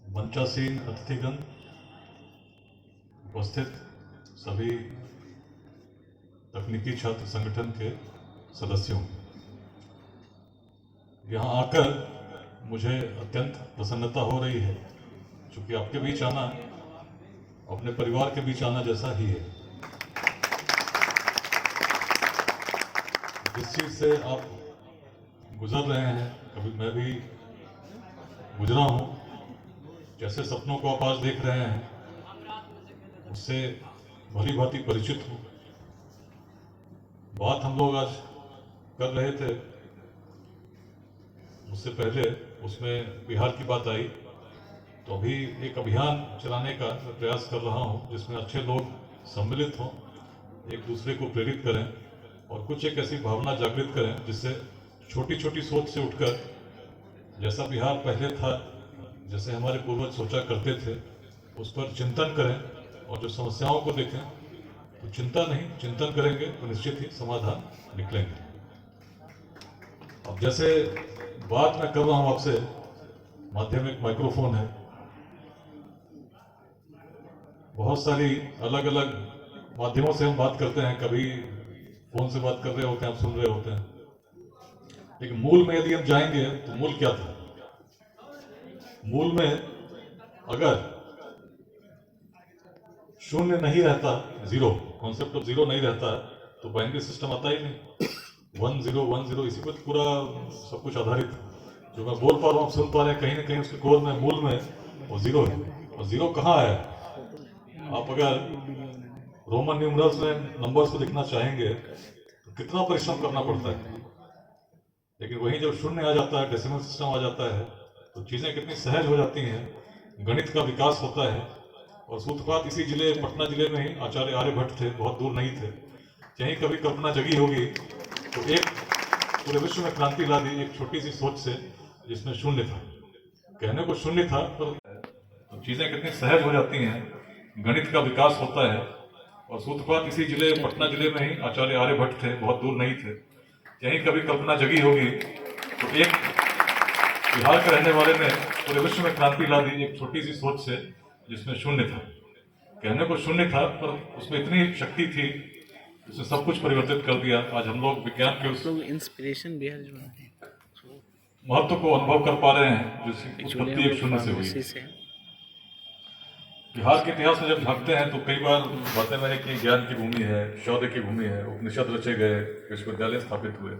मंचासीन अतिथिगण, उपस्थित सभी तकनीकी छात्र संगठन के सदस्यों, यहाँ आकर मुझे अत्यंत प्रसन्नता हो रही है, क्योंकि आपके बीच आना अपने परिवार के बीच आना जैसा ही है। जिस चीज से आप गुजर रहे हैं, कभी मैं भी गुजरा हूं, जैसे सपनों को आप आज देख रहे हैं उससे भली भांति परिचित हूं। बात हम लोग आज कर रहे थे, उससे पहले उसमें बिहार की बात आई, तो अभी एक अभियान चलाने का प्रयास कर रहा हूं, जिसमें अच्छे लोग सम्मिलित हों, एक दूसरे को प्रेरित करें और कुछ एक ऐसी भावना जागृत करें जिससे छोटी छोटी सोच से उठकर जैसा बिहार पहले था, जैसे हमारे पूर्वज सोचा करते थे, उस पर चिंतन करें और जो समस्याओं को देखें तो चिंता नहीं, चिंतन करेंगे तो निश्चित ही समाधान निकलेंगे। अब जैसे बात मैं कर रहा हूं आपसे, माध्यम एक माइक्रोफोन है, बहुत सारी अलग अलग माध्यमों से हम बात करते हैं, कभी फोन से बात कर रहे होते हैं, आप सुन रहे होते हैं, लेकिन मूल में यदि हम जाएंगे तो मूल क्या था? मूल में अगर शून्य नहीं रहता, जीरो, कॉन्सेप्ट ऑफ जीरो नहीं रहता, तो बाइनरी सिस्टम आता ही नहीं। 1 0 इसी पर पूरा सब कुछ आधारित है। जो मैं बोल पा रहा हूँ, सुन पा रहे हैं, कहीं ना कहीं उसके कोर में, मूल में वो जीरो है। और जीरो कहाँ है? आप अगर रोमन न्यूमरल्स में नंबर्स को लिखना चाहेंगे तो कितना परिश्रम करना पड़ता है, लेकिन वहीं जब शून्य आ जाता है, डेसिमल सिस्टम आ जाता है, तो चीजें कितनी सहज हो जाती हैं, गणित का विकास होता है। और सूत्रपात इसी जिले, पटना जिले में ही आचार्य आर्यभट्ट थे, बहुत दूर नहीं थे। यहीं कभी कल्पना जगी होगी तो एक पूरे विश्व में क्रांति ला दी एक छोटी सी सोच से, जिसमें शून्य था। कहने को शून्य था, पर तो चीजें कितनी सहज हो जाती हैं, गणित का विकास होता है। और सूत्रपात इसी जिले, पटना जिले में ही आचार्य आर्यभट्ट थे, बहुत दूर नहीं थे। यहीं कभी कल्पना जगी होगी तो एक बिहार के रहने वाले ने पूरे विश्व में क्रांति ला दी एक छोटी सी सोच से, जिसमें शून्य था। कहने को शून्य था, पर उसमें इतनी शक्ति थी, उसने सब कुछ परिवर्तित कर दिया। आज हम लोग विज्ञान के उस इंस्पिरेशन बिहार जो है महत्व को अनुभव कर पा रहे हैं, जिसकी उत्पत्ति एक शून्य से हुई। बिहार के इतिहास में जब झांकते हैं तो कई बार बातें मैंने की, ज्ञान की भूमि है, शौर्य की भूमि है, उपनिषद रचे गए, विश्वविद्यालय स्थापित हुए।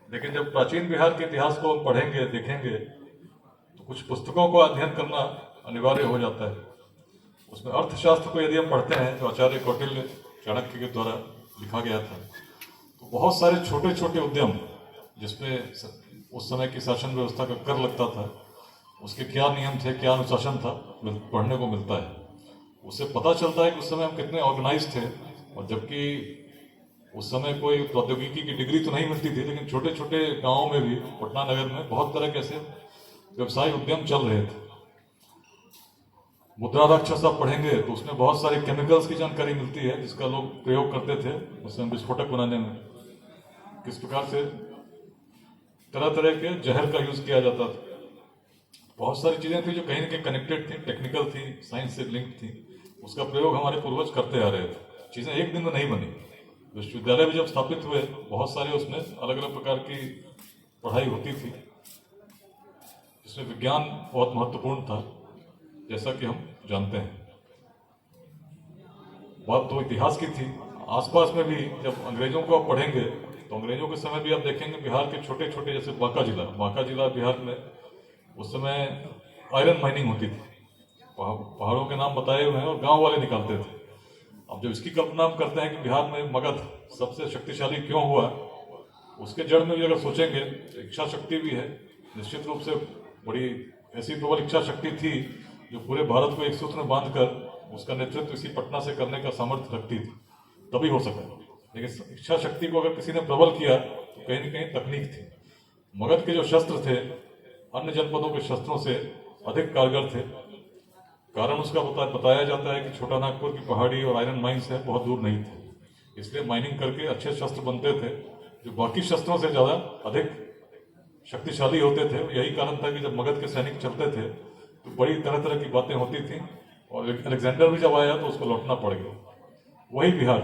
लेकिन जब प्राचीन बिहार के इतिहास को पढ़ेंगे, देखेंगे, तो कुछ पुस्तकों को अध्ययन करना अनिवार्य हो जाता है। उसमें अर्थशास्त्र को यदि हम पढ़ते हैं, जो आचार्य कौटिल्य चाणक्य के द्वारा लिखा गया था, तो बहुत सारे छोटे छोटे उद्यम जिसमें उस समय की शासन व्यवस्था का कर लगता था, उसके क्या नियम थे, क्या अनुशासन था, पढ़ने को मिलता है। उससे पता चलता है कि उस समय हम कितने ऑर्गेनाइज थे। और जबकि उस समय कोई प्रौद्योगिकी की डिग्री तो नहीं मिलती थी, लेकिन छोटे छोटे गांवों में भी, पटना नगर में बहुत तरह के ऐसे व्यवसाय उद्यम चल रहे थे। मुद्रा राक्षस आप पढ़ेंगे तो उसमें बहुत सारे केमिकल्स की जानकारी मिलती है, जिसका लोग प्रयोग करते थे उसमें विस्फोटक बनाने में। किस प्रकार से तरह तरह के जहर का यूज किया जाता था। बहुत सारी चीजें थी जो कहीं ना कहीं कनेक्टेड थी, टेक्निकल थी, साइंस से लिंक थी। उसका प्रयोग हमारे पूर्वज करते आ रहे थे। चीजें एक दिन में नहीं बनी। विश्वविद्यालय भी जब स्थापित हुए, बहुत सारे उसमें अलग अलग प्रकार की पढ़ाई होती थी, जिसमें विज्ञान बहुत महत्वपूर्ण था, जैसा कि हम जानते हैं। बात तो इतिहास की थी। आसपास में भी जब अंग्रेजों को आप पढ़ेंगे तो अंग्रेजों के समय भी आप देखेंगे बिहार के छोटे छोटे, जैसे बांका जिला बिहार में उस समय आयरन माइनिंग होती थी। पहाड़ों के नाम बताए हुए हैं और गांव वाले निकालते थे। अब जब इसकी कल्पना हम करते हैं कि बिहार में मगध सबसे शक्तिशाली क्यों हुआ, उसके जड़ में भी अगर सोचेंगे तो इच्छा शक्ति भी है। निश्चित रूप से बड़ी ऐसी प्रबल इच्छा शक्ति थी जो पूरे भारत को एक सूत्र में बांधकर उसका नेतृत्व इसी पटना से करने का सामर्थ्य रखती थी, तभी हो सका। लेकिन इच्छा शक्ति को अगर किसी ने प्रबल किया तो कहीं न कहीं तकनीक थी। मगध के जो शस्त्र थे अन्य जनपदों के शस्त्रों से अधिक कारगर थे। कारण उसका बताया जाता है कि छोटा नागपुर की पहाड़ी और आयरन माइंस है, बहुत दूर नहीं थे, इसलिए माइनिंग करके अच्छे शस्त्र बनते थे जो बाकी शस्त्रों से ज्यादा अधिक शक्तिशाली होते थे। यही कारण था कि जब मगध के सैनिक चलते थे तो बड़ी तरह तरह की बातें होती थी, और अलेक्जेंडर भी जब आया तो उसको लौटना पड़ गया। वही बिहार